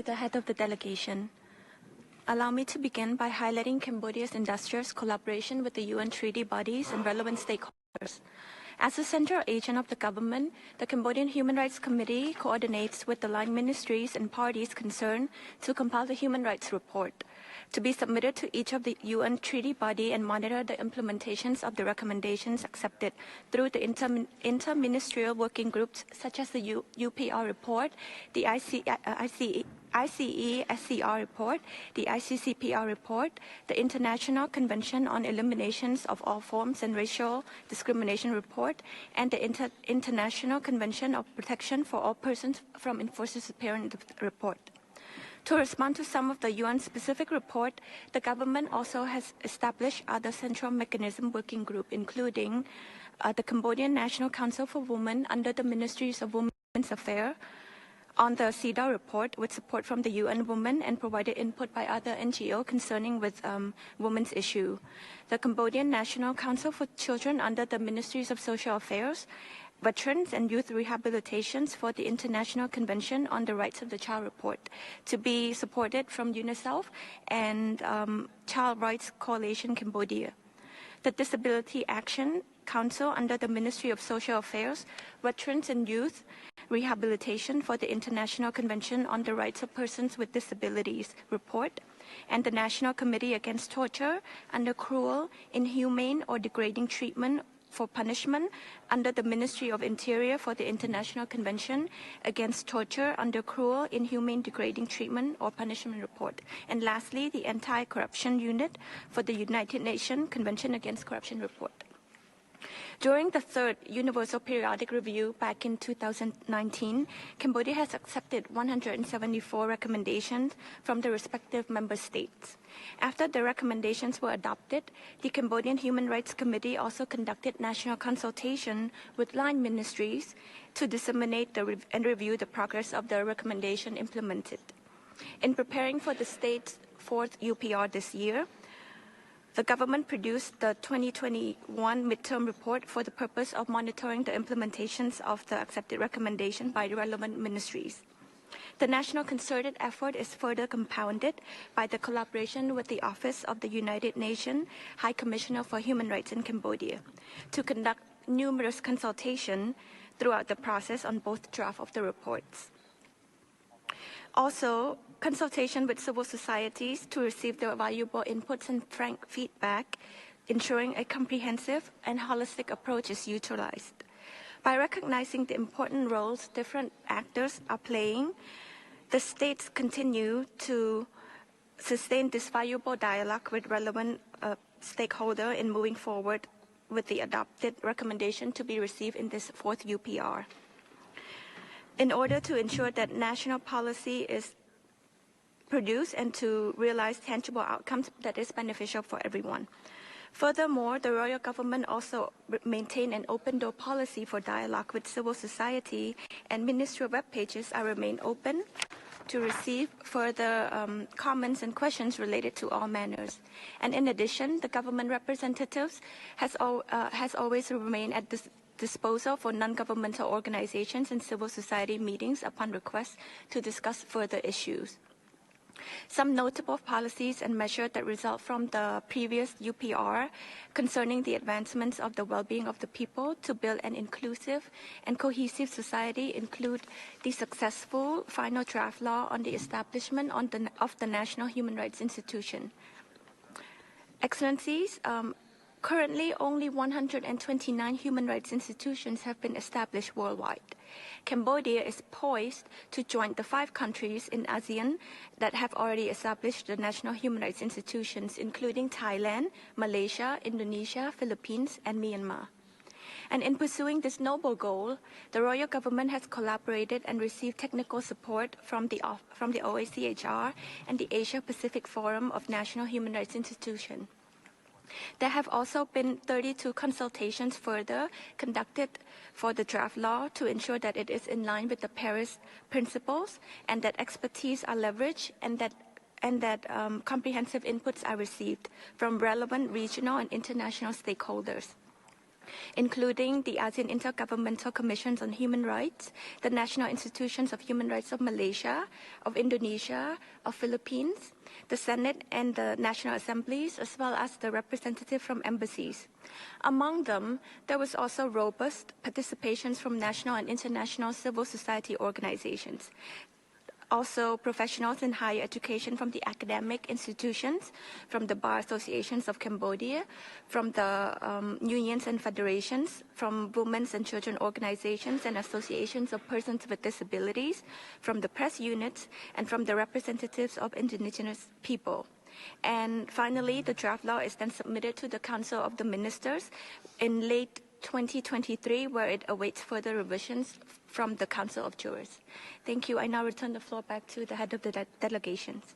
the head of the delegation. Allow me to begin by highlighting Cambodia's industrious collaboration with the UN treaty bodies and relevant stakeholders. As a central agent of the government, the Cambodian Human Rights Committee coordinates with the line ministries and parties concerned to compile the human rights report, to be submitted to each of the UN treaty body and monitor the implementations of the recommendations accepted through the interministerial working groups such as the UPR report, the ICE-SCR report, the ICCPR report, the International Convention on Eliminations of All Forms and Racial Discrimination report, and the International Convention of Protection for All Persons from Enforced Disappearance report. To respond to some of the UN-specific report, the government also has established other central mechanism working group, including the Cambodian National Council for Women under the Ministries of Women's Affairs, on the CEDAW report with support from the UN Women and provided input by other NGO concerning with women's issue. The Cambodian National Council for Children under the Ministries of Social Affairs, Veterans and Youth Rehabilitations for the International Convention on the Rights of the Child report, to be supported from UNICEF and Child Rights Coalition Cambodia. The Disability Action Council under the Ministry of Social Affairs, Veterans and Youth Rehabilitation for the International Convention on the Rights of Persons with Disabilities report, and the National Committee Against Torture under Cruel, Inhumane or Degrading Treatment for Punishment under the Ministry of Interior for the International Convention Against Torture under Cruel, Inhumane, Degrading Treatment or Punishment report. And lastly, the Anti-Corruption Unit for the United Nations Convention Against Corruption report. During the third Universal Periodic Review back in 2019, Cambodia has accepted 174 recommendations from the respective member states. After the recommendations were adopted, the Cambodian Human Rights Committee also conducted national consultation with line ministries to disseminate and review the progress of the recommendation implemented. In preparing for the state's fourth UPR this year, the government produced the 2021 midterm report for the purpose of monitoring the implementations of the accepted recommendation by the relevant ministries. The national concerted effort is further compounded by the collaboration with the Office of the United Nations High Commissioner for Human Rights in Cambodia to conduct numerous consultations throughout the process on both drafts of the reports. Also, consultation with civil societies to receive their valuable inputs and frank feedback, ensuring a comprehensive and holistic approach is utilized. By recognizing the important roles different actors are playing, the states continue to sustain this valuable dialogue with relevant stakeholders in moving forward with the adopted recommendation to be received in this fourth UPR. In order to ensure that national policy is produced and to realize tangible outcomes that is beneficial for everyone. Furthermore, the royal government also maintain an open door policy for dialogue with civil society, and ministerial web pages are remain open to receive further comments and questions related to all matters. And in addition, the government representatives has always remained at this disposal for non-governmental organizations and civil society meetings upon request to discuss further issues. Some notable policies and measures that result from the previous UPR concerning the advancements of the well-being of the people to build an inclusive and cohesive society include the successful final draft law on the establishment of the National Human Rights Institution. Excellencies, currently, only 129 human rights institutions have been established worldwide. Cambodia is poised to join the 5 countries in ASEAN that have already established the national human rights institutions, including Thailand, Malaysia, Indonesia, Philippines, and Myanmar. And in pursuing this noble goal, the royal government has collaborated and received technical support from the OACHR and the Asia-Pacific Forum of National Human Rights Institutions. There have also been 32 consultations further conducted for the draft law to ensure that it is in line with the Paris principles and that expertise are leveraged and that comprehensive inputs are received from relevant regional and international stakeholders. including the ASEAN Intergovernmental Commissions on Human Rights, the National Institutions of Human Rights of Malaysia, of Indonesia, of Philippines, the Senate and the National Assemblies, as well as the representatives from embassies. Among them, there was also robust participations from national and international civil society organizations. Also, professionals in higher education from the academic institutions, from the bar associations of Cambodia, from the unions and federations, from women's and children organizations and associations of persons with disabilities, from the press units, and from the representatives of indigenous people. And finally, the draft law is then submitted to the Council of the Ministers in late 2023, where it awaits further revisions from the Council of Jurors. Thank you. I now return the floor back to the head of the delegations.